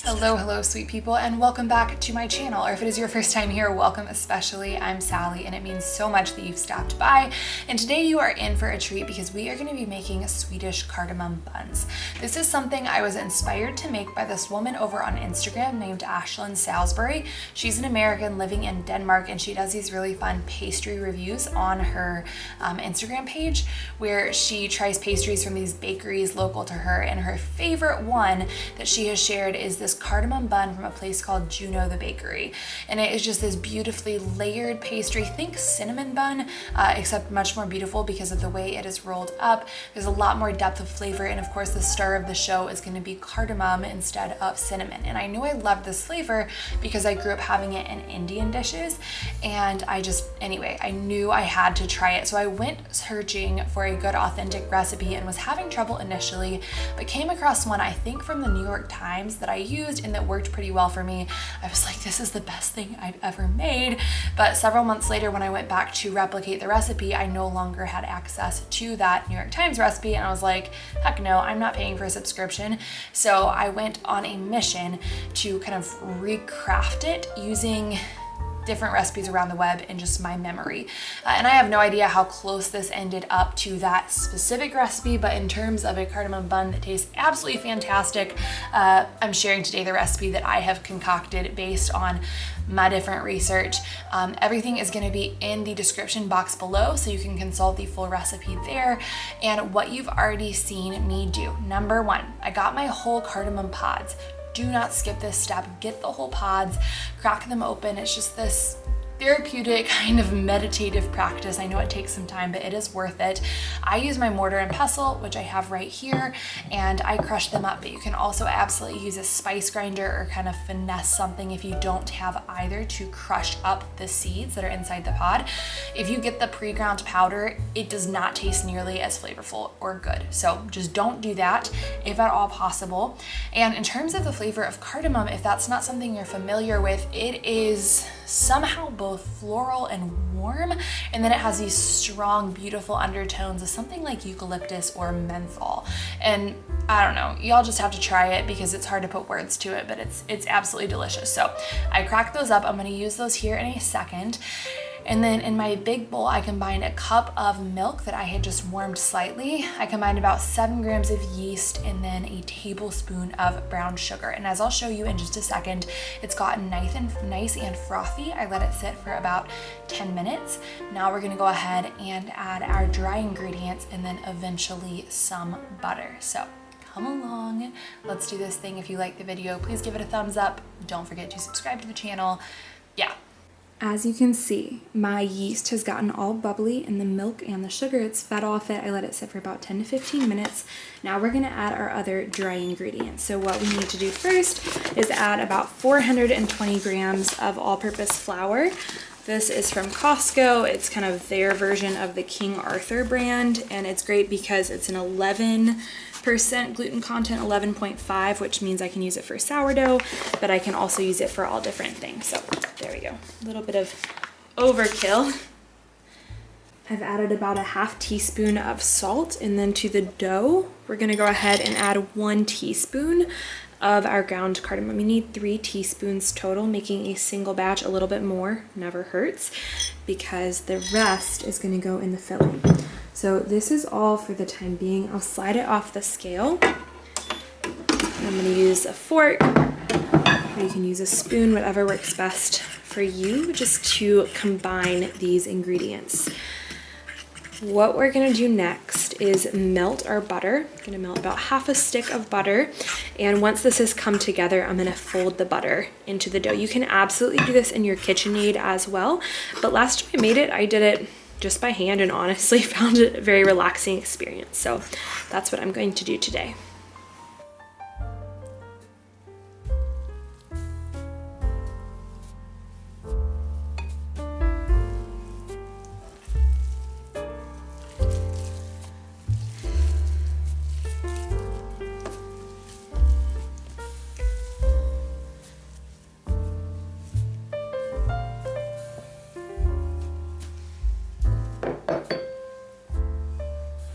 Hello, sweet people, and welcome back to my channel. Or if it is your first time here, welcome especially. I'm Sally, and it means so much that you've stopped by. And today you are in for a treat because we are going to be making Swedish cardamom buns. This is something I was inspired to make by this woman over on Instagram named Ashlyn Salisbury. She's an American living in Denmark, and she does these really fun pastry reviews on her Instagram page where she tries pastries from these bakeries local to her. And her favorite one that she has shared is this cardamom bun from a place called Juno the Bakery. And it is just this beautifully layered pastry. Think cinnamon bun, except much more beautiful because of the way it is rolled up. There's a lot more depth of flavor, and of course the star of the show is going to be cardamom instead of cinnamon. And I knew I loved this flavor because I grew up having it in Indian dishes, and I knew I had to try it. So I went searching for a good authentic recipe and was having trouble initially, but came across one, I think from the New York Times, that I used and that worked pretty well for me. I was like, this is the best thing I've ever made. But several months later, when I went back to replicate the recipe, I no longer had access to that New York Times recipe, and I was like, heck no, I'm not paying for a subscription. So I went on a mission to kind of recraft it using different recipes around the web and just my memory. And I have no idea how close this ended up to that specific recipe, but in terms of a cardamom bun that tastes absolutely fantastic, I'm sharing today the recipe that I have concocted based on my different research. Everything is going to be in the description box below, so you can consult the full recipe there. And what you've already seen me do. Number one, I got my whole cardamom pods. Do not skip this step. Get the whole pods, crack them open. It's just this therapeutic kind of meditative practice. I know it takes some time, but it is worth it. I use my mortar and pestle, which I have right here, and I crush them up, but you can also absolutely use a spice grinder or kind of finesse something if you don't have either to crush up the seeds that are inside the pod. If you get the pre-ground powder, it does not taste nearly as flavorful or good. So just don't do that if at all possible. And in terms of the flavor of cardamom, if that's not something you're familiar with, it is somehow both floral and warm, and then it has these strong, beautiful undertones of something like eucalyptus or menthol. And I don't know, y'all just have to try it because it's hard to put words to it, but it's absolutely delicious. So I cracked those up. I'm going to use those here in a second. And then in my big bowl, I combined a cup of milk that I had just warmed slightly. I combined about 7 grams of yeast and then a tablespoon of brown sugar. And as I'll show you in just a second, it's gotten nice and frothy. I let it sit for about 10 minutes. Now we're gonna go ahead and add our dry ingredients and then eventually some butter. So come along, let's do this thing. If you like the video, please give it a thumbs up. Don't forget to subscribe to the channel. Yeah. As you can see, my yeast has gotten all bubbly and the milk and the sugar, it's fed off it. I let it sit for about 10 to 15 minutes. Now we're gonna add our other dry ingredients. So what we need to do first is add about 420 grams of all-purpose flour. This is from Costco. It's kind of their version of the King Arthur brand, and it's great because it's an 11% gluten content, 11.5, which means I can use it for sourdough, but I can also use it for all different things. So there we go. A little bit of overkill. I've added about a half teaspoon of salt, and then to the dough, we're gonna go ahead and add 1 teaspoon of our ground cardamom. You need 3 teaspoons total, making a single batch. A little bit more never hurts because the rest is gonna go in the filling. So this is all for the time being. I'll slide it off the scale. I'm gonna use a fork, or you can use a spoon, whatever works best for you, just to combine these ingredients. What we're gonna do next is melt our butter. I'm gonna melt about half a stick of butter. And once this has come together, I'm gonna fold the butter into the dough. You can absolutely do this in your KitchenAid as well. But last time I made it, I did it just by hand and honestly found it a very relaxing experience. So that's what I'm going to do today.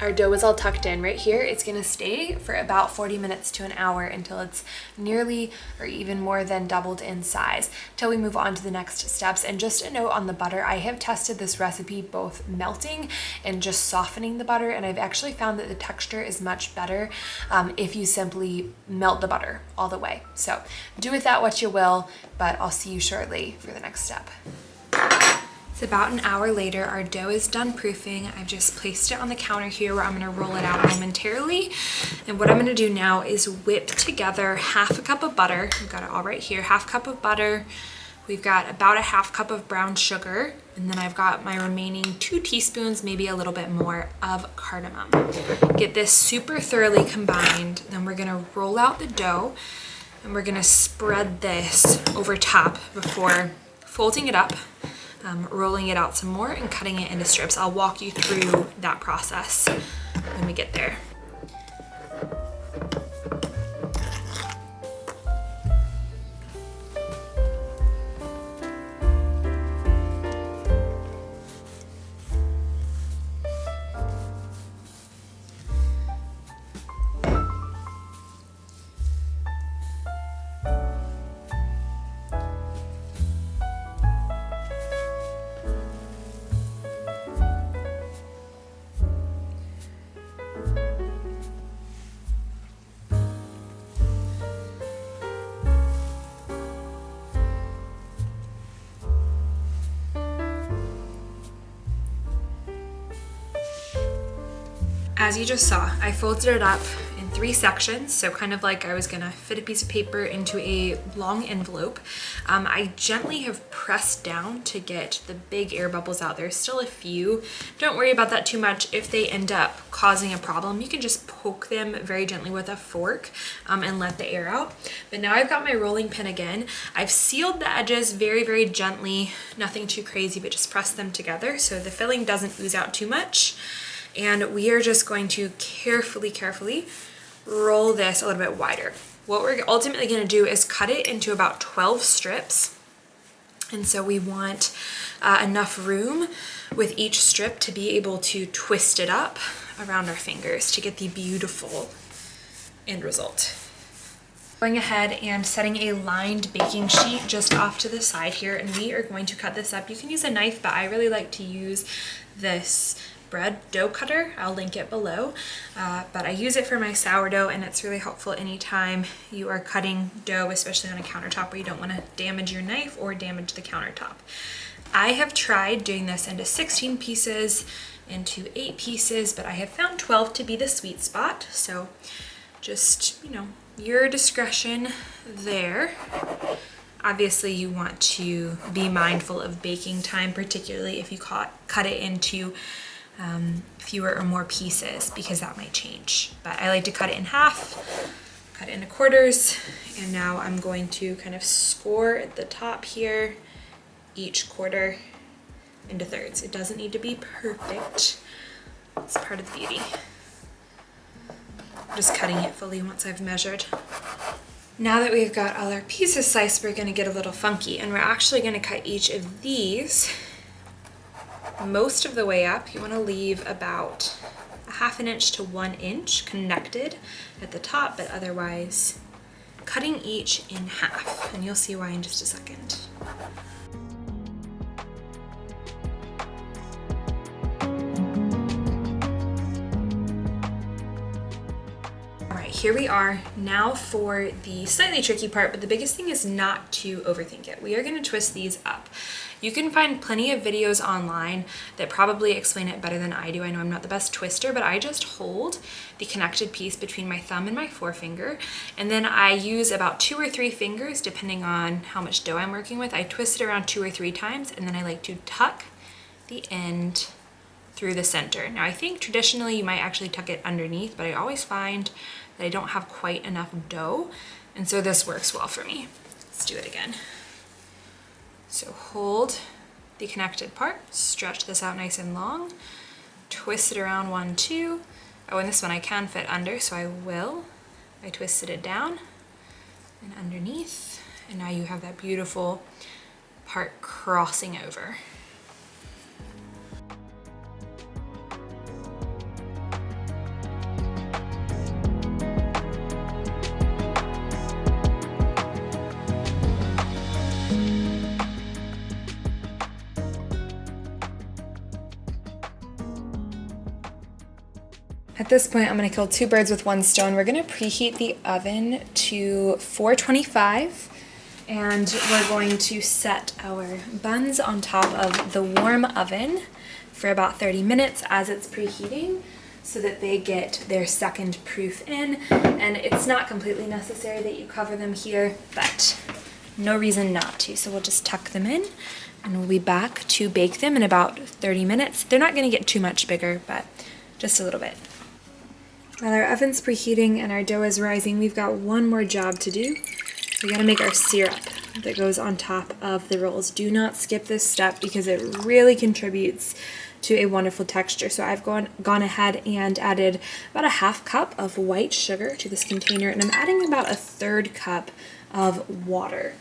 Our dough is all tucked in right here. It's gonna stay for about 40 minutes to an hour until it's nearly or even more than doubled in size, till we move on to the next steps. And just a note on the butter, I have tested this recipe both melting and just softening the butter, and I've actually found that the texture is much better if you simply melt the butter all the way. So do with that what you will, but I'll see you shortly for the next step. It's about an hour later. Our dough is done proofing. I've just placed it on the counter here where I'm gonna roll it out momentarily. And what I'm gonna do now is whip together half a cup of butter. We've got it all right here, half cup of butter. We've got about a half cup of brown sugar. And then I've got my remaining 2 teaspoons, maybe a little bit more, of cardamom. Get this super thoroughly combined. Then we're gonna roll out the dough and we're gonna spread this over top before folding it up. Rolling it out some more and cutting it into strips. I'll walk you through that process when we get there. As you just saw, I folded it up in 3 sections, so kind of like I was gonna fit a piece of paper into a long envelope. I gently have pressed down to get the big air bubbles out. There's still a few. Don't worry about that too much. If they end up causing a problem, you can just poke them very gently with a fork and let the air out. But now I've got my rolling pin again. I've sealed the edges very, very gently, nothing too crazy, but just press them together so the filling doesn't ooze out too much. And we are just going to carefully roll this a little bit wider. What we're ultimately going to do is cut it into about 12 strips. And so we want enough room with each strip to be able to twist it up around our fingers to get the beautiful end result. Going ahead and setting a lined baking sheet just off to the side here, and we are going to cut this up. You can use a knife, but I really like to use this bread dough cutter. I'll link it below, but I use it for my sourdough, and it's really helpful anytime you are cutting dough, especially on a countertop where you don't want to damage your knife or damage the countertop. I have tried doing this into 16 pieces, into 8 pieces, but I have found 12 to be the sweet spot. So just, you know, your discretion there. Obviously you want to be mindful of baking time, particularly if you cut it into fewer or more pieces, because that might change. But I like to cut it in half, cut it into quarters, and now I'm going to kind of score at the top here, each quarter into thirds. It doesn't need to be perfect. It's part of the beauty. I'm just cutting it fully once I've measured. Now that we've got all our pieces sliced, we're gonna get a little funky, and we're actually gonna cut each of these most of the way up. You want to leave about a 1/2 inch to 1 inch connected at the top, but otherwise cutting each in half, and you'll see why in just a second. All right, here we are now for the slightly tricky part, but the biggest thing is not to overthink it. We are going to twist these up. You can find plenty of videos online that probably explain it better than I do. I know I'm not the best twister, but I just hold the connected piece between my thumb and my forefinger, and then I use about 2 or 3 fingers, depending on how much dough I'm working with. I twist it around 2 or 3 times, and then I like to tuck the end through the center. Now I think traditionally you might actually tuck it underneath, but I always find that I don't have quite enough dough, and so this works well for me. Let's do it again. So hold the connected part, stretch this out nice and long, twist it around 1, 2. Oh, and this one I can fit under, so I will. I twisted it down and underneath, and now you have that beautiful part crossing over. this point, I'm gonna kill two birds with one stone. We're gonna preheat the oven to 425, and we're going to set our buns on top of the warm oven for about 30 minutes as it's preheating, so that they get their second proof in. And it's not completely necessary that you cover them here, but no reason not to. So we'll just tuck them in, and we'll be back to bake them in about 30 minutes. They're not gonna get too much bigger, but just a little bit. While our oven's preheating and our dough is rising, we've got one more job to do. We gotta make our syrup that goes on top of the rolls. Do not skip this step because it really contributes to a wonderful texture. So I've gone ahead and added about a half cup of white sugar to this container, and I'm adding about a third cup of water.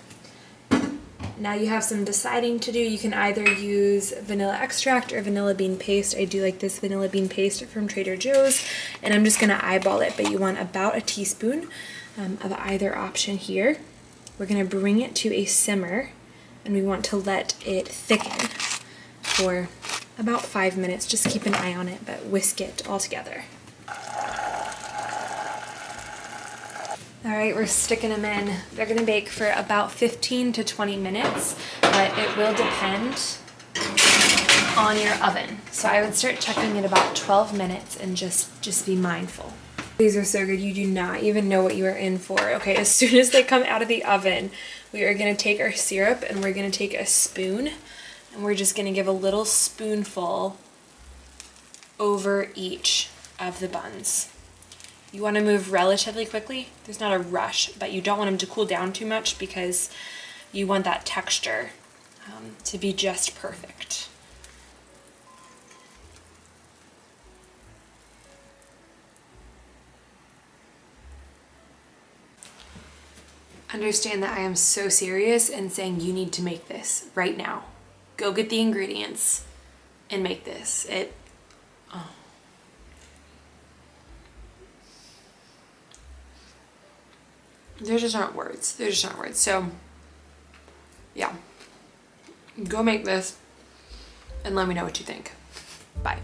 Now you have some deciding to do. You can either use vanilla extract or vanilla bean paste. I do like this vanilla bean paste from Trader Joe's, and I'm just gonna eyeball it, but you want about a teaspoon of either option here. We're gonna bring it to a simmer, and we want to let it thicken for about 5 minutes. Just keep an eye on it, but whisk it all together. All right, we're sticking them in. They're gonna bake for about 15 to 20 minutes, but it will depend on your oven. So I would start checking at about 12 minutes and just be mindful. These are so good, you do not even know what you are in for. Okay, as soon as they come out of the oven, we are gonna take our syrup and we're gonna take a spoon, and we're just gonna give a little spoonful over each of the buns. You want to move relatively quickly. There's not a rush, but you don't want them to cool down too much because you want that texture to be just perfect. Understand that I am so serious in saying you need to make this right now. Go get the ingredients and make this. There just aren't words. There just aren't words. So, yeah. Go make this and let me know what you think. Bye.